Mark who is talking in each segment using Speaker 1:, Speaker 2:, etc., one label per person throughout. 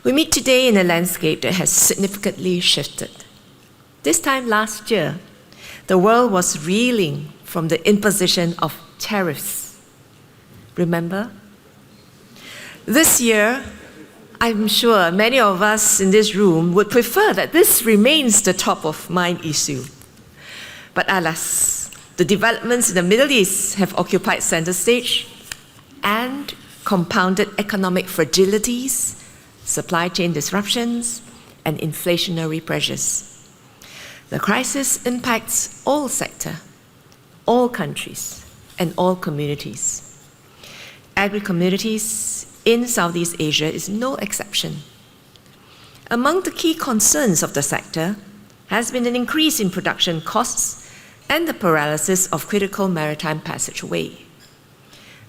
Speaker 1: We meet today in a landscape that has significantly shifted. This time last year, the world was reeling from the imposition of tariffs. Remember? This year, I'm sure many of us in this room would prefer that this remains the top of mind issue. But alas, the developments in the Middle East have occupied center stage and compounded economic fragilities, supply chain disruptions, and inflationary pressures. The crisis impacts all sectors, all countries, and all communities. Agri-communities in Southeast Asia is no exception. Among the key concerns of the sector has been an increase in production costs and the paralysis of critical maritime passageway.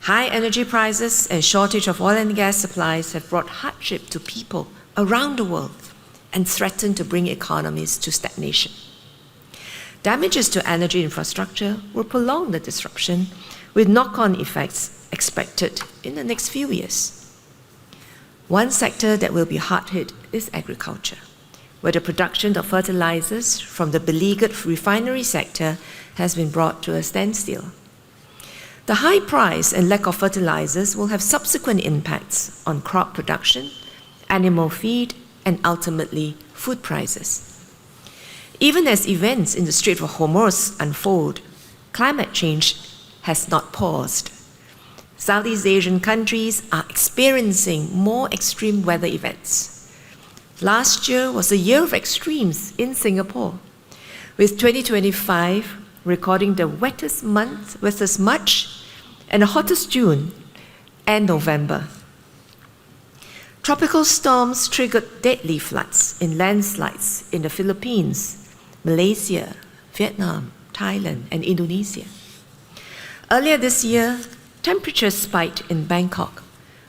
Speaker 1: High energy prices and shortage of oil and gas supplies have brought hardship to people around the world and threatened to bring economies to stagnation. Damages to energy infrastructure will prolong the disruption, with knock-on effects expected in the next few years. One sector that will be hard hit is agriculture, where the production of fertilizers from the beleaguered refinery sector has been brought to a standstill. The high price and lack of fertilizers will have subsequent impacts on crop production, animal feed, and ultimately food prices. Even as events in the Strait of Hormuz unfold, climate change has not paused. Southeast Asian countries are experiencing more extreme weather events. Last year was a year of extremes in Singapore, with 2025 recording the wettest month with as much and the hottest June and November. Tropical storms triggered deadly floods and landslides in the Philippines, Malaysia, Vietnam, Thailand, and Indonesia. Earlier this year, temperatures spiked in Bangkok,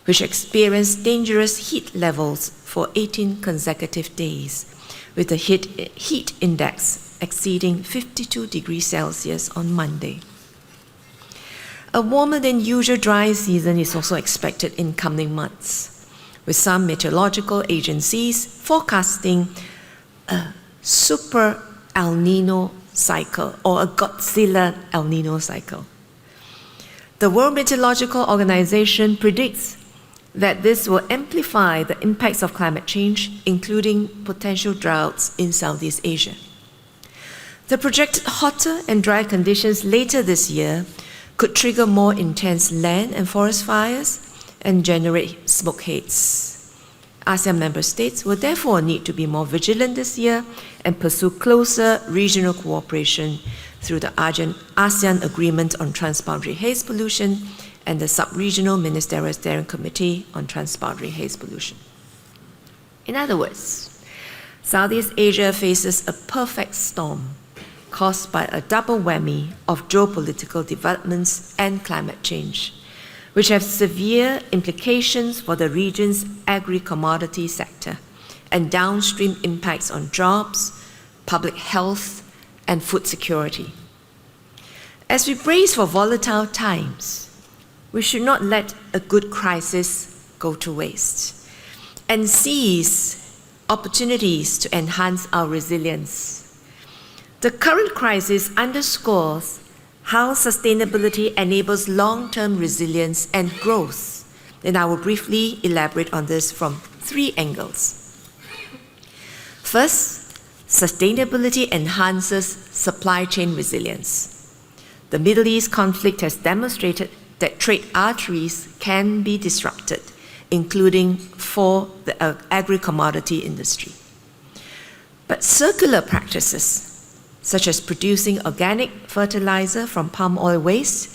Speaker 1: which experienced dangerous heat levels for 18 consecutive days, with the heat index exceeding 52 degrees Celsius on Monday. A warmer than usual dry season is also expected in coming months, with some meteorological agencies forecasting a super El Nino cycle or a Godzilla El Nino cycle. The World Meteorological Organization predicts that this will amplify the impacts of climate change, including potential droughts in Southeast Asia. The projected hotter and dry conditions later this year could trigger more intense land and forest fires and generate smoke haze. ASEAN member states will therefore need to be more vigilant this year and pursue closer regional cooperation through the ASEAN Agreement on Transboundary Haze Pollution and the Sub-Regional Ministerial Steering Committee on Transboundary Haze Pollution. In other words, Southeast Asia faces a perfect storm caused by a double whammy of geopolitical developments and climate change, which have severe implications for the region's agri-commodity sector and downstream impacts on jobs, public health, and food security. As we brace for volatile times, we should not let a good crisis go to waste and seize opportunities to enhance our resilience. The current crisis underscores how sustainability enables long-term resilience and growth, and I will briefly elaborate on this from 3 angles. First, sustainability enhances supply chain resilience. The Middle East conflict has demonstrated that trade arteries can be disrupted, including for the agri-commodity industry. But circular practices, such as producing organic fertilizer from palm oil waste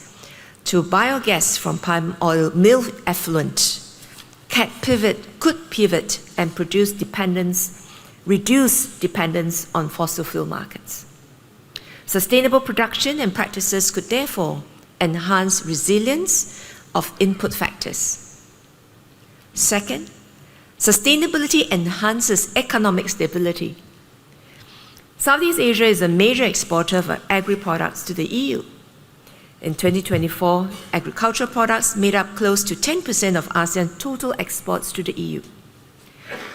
Speaker 1: to biogas from palm oil mill effluent, could pivot and reduce dependence on fossil fuel markets. Sustainable production and practices could therefore enhance resilience of input factors. Second, sustainability enhances economic stability. Southeast Asia is a major exporter of agri-products to the EU. In 2024, agricultural products made up close to 10% of ASEAN total exports to the EU.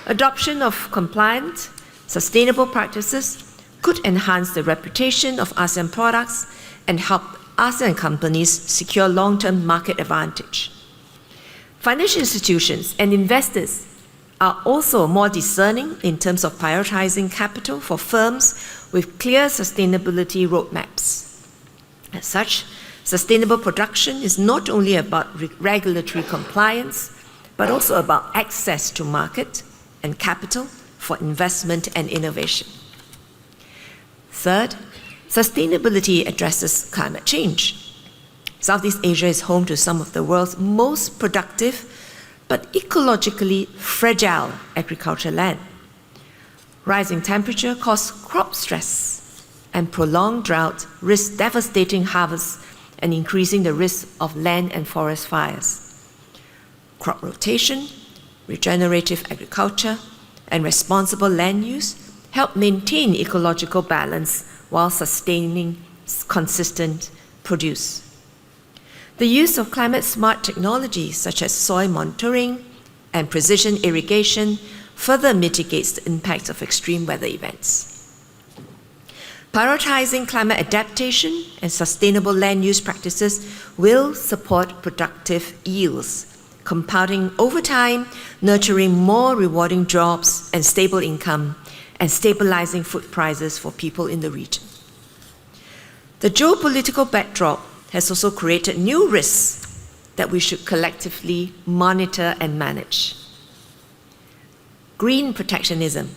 Speaker 1: Adoption of compliant, sustainable practices could enhance the reputation of ASEAN products and help ASEAN companies secure long-term market advantage. Financial institutions and investors are also more discerning in terms of prioritizing capital for firms with clear sustainability roadmaps. As such, sustainable production is not only about regulatory compliance, but also about access to market and capital for investment and innovation. Third, sustainability addresses climate change. Southeast Asia is home to some of the world's most productive but ecologically fragile agricultural land. Rising temperature cause crop stress, and prolonged drought risk devastating harvests and increasing the risk of land and forest fires. Crop rotation, regenerative agriculture, and responsible land use help maintain ecological balance while sustaining consistent produce. The use of climate-smart technologies such as soil monitoring and precision irrigation further mitigates the impact of extreme weather events. Prioritizing climate adaptation and sustainable land use practices will support productive yields, compounding over time, nurturing more rewarding jobs and stable income, and stabilizing food prices for people in the region. The geopolitical backdrop has also created new risks that we should collectively monitor and manage. Green protectionism,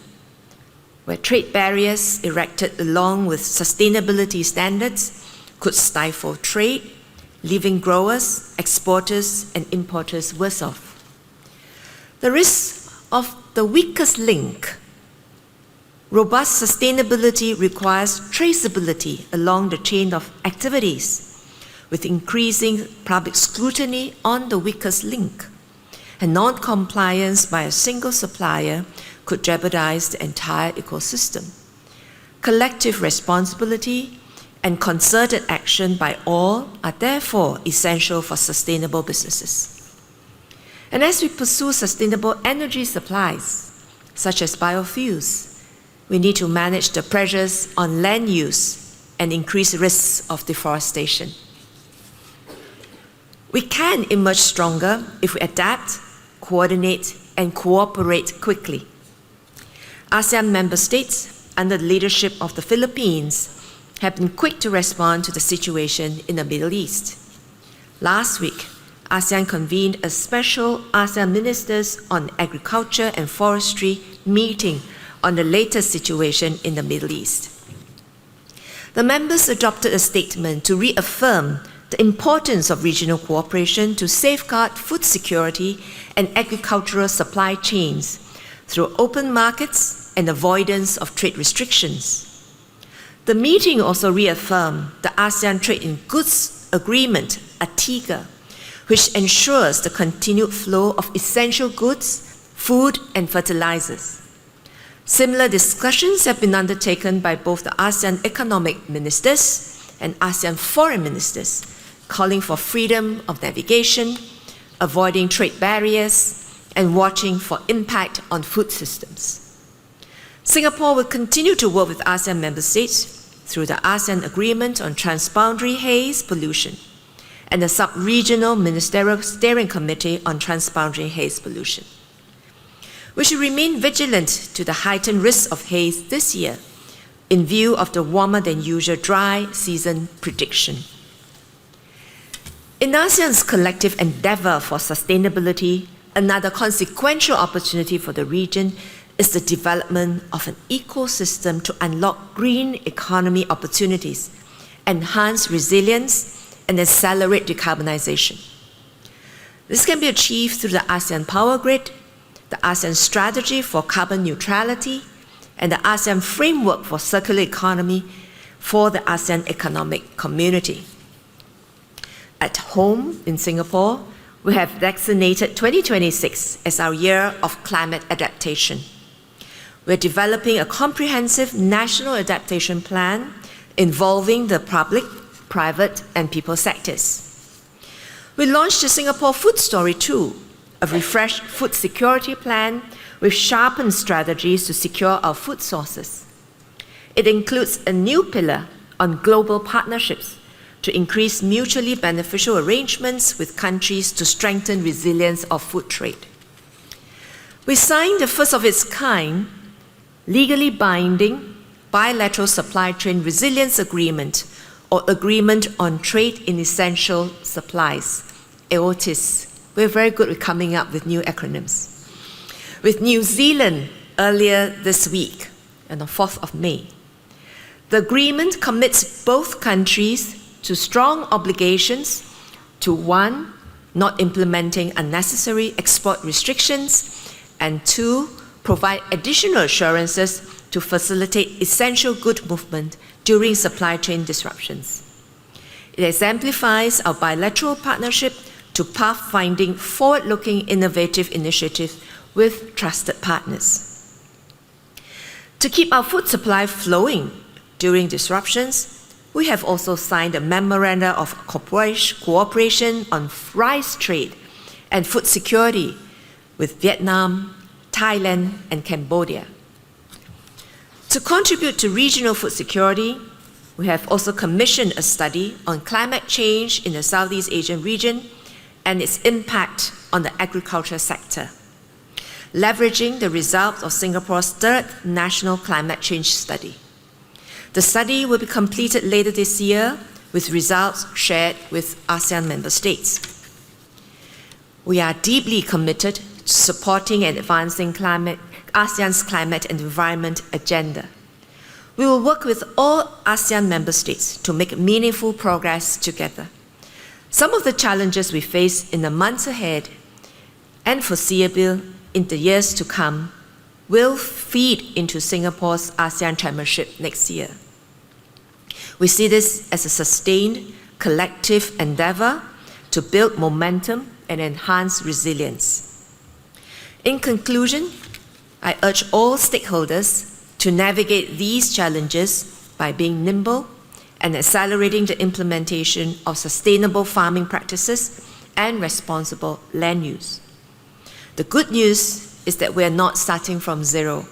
Speaker 1: where trade barriers erected along with sustainability standards could stifle trade, leaving growers, exporters, and importers worse off. The risk of the weakest link. Robust sustainability requires traceability along the chain of activities, with increasing public scrutiny on the weakest link. And non-compliance by a single supplier could jeopardize the entire ecosystem. Collective responsibility and concerted action by all are therefore essential for sustainable businesses. And as we pursue sustainable energy supplies, such as biofuels, we need to manage the pressures on land use and increase risks of deforestation. We can emerge stronger if we adapt, coordinate, and cooperate quickly. ASEAN member states, under the leadership of the Philippines, have been quick to respond to the situation in the Middle East. Last week, ASEAN convened a special ASEAN Ministers on Agriculture and Forestry meeting on the latest situation in the Middle East. The members adopted a statement to reaffirm the importance of regional cooperation to safeguard food security and agricultural supply chains through open markets and avoidance of trade restrictions. The meeting also reaffirmed the ASEAN Trade in Goods Agreement, ATIGA, which ensures the continued flow of essential goods, food, and fertilizers. Similar discussions have been undertaken by both the ASEAN economic ministers and ASEAN foreign ministers, calling for freedom of navigation, avoiding trade barriers, and watching for impact on food systems. Singapore will continue to work with ASEAN member states through the ASEAN Agreement on Transboundary Haze Pollution and the Sub-Regional Ministerial Steering Committee on Transboundary Haze Pollution. We should remain vigilant to the heightened risk of haze this year in view of the warmer than usual dry season prediction. In ASEAN's collective endeavor for sustainability, another consequential opportunity for the region is the development of an ecosystem to unlock green economy opportunities, enhance resilience, and accelerate decarbonization. This can be achieved through the ASEAN Power Grid, the ASEAN Strategy for Carbon Neutrality, and the ASEAN Framework for Circular Economy for the ASEAN Economic Community. At home in Singapore, we have designated 2026 as our year of climate adaptation. We're developing a comprehensive national adaptation plan involving the public, private, and people sectors. We launched the Singapore Food Story 2, a refreshed food security plan with sharpened strategies to secure our food sources. It includes a new pillar on global partnerships to increase mutually beneficial arrangements with countries to strengthen resilience of food trade. We signed the first of its kind, legally binding bilateral supply chain resilience agreement, or Agreement on Trade in Essential Supplies, AOTIS. We're very good at coming up with new acronyms. With New Zealand earlier this week, on the 4th of May. The agreement commits both countries to strong obligations to 1, not implementing unnecessary export restrictions, and 2, provide additional assurances to facilitate essential good movement during supply chain disruptions. It exemplifies our bilateral partnership to pathfinding forward-looking innovative initiatives with trusted partners. To keep our food supply flowing during disruptions, we have also signed a memoranda of cooperation on rice trade and food security with Vietnam, Thailand, and Cambodia. To contribute to regional food security, we have also commissioned a study on climate change in the Southeast Asian region and its impact on the agriculture sector, leveraging the results of Singapore's 3rd National Climate Change Study. The study will be completed later this year with results shared with ASEAN member states. We are deeply committed to supporting and advancing ASEAN's climate and environment agenda. We will work with all ASEAN member states to make meaningful progress together. Some of the challenges we face in the months ahead and foreseeable in the years to come will feed into Singapore's ASEAN chairmanship next year. We see this as a sustained collective endeavor to build momentum and enhance resilience. In conclusion, I urge all stakeholders to navigate these challenges by being nimble and accelerating the implementation of sustainable farming practices and responsible land use. The good news is that we are not starting from zero.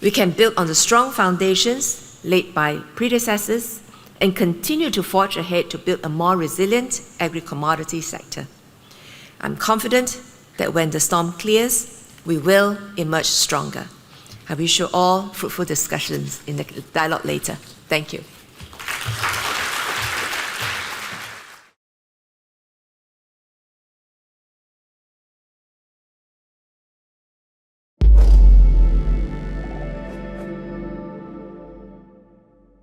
Speaker 1: We can build on the strong foundations laid by predecessors and continue to forge ahead to build a more resilient agri-commodity sector. I'm confident that when the storm clears, we will emerge stronger. I wish you all fruitful discussions in the dialogue later. Thank you.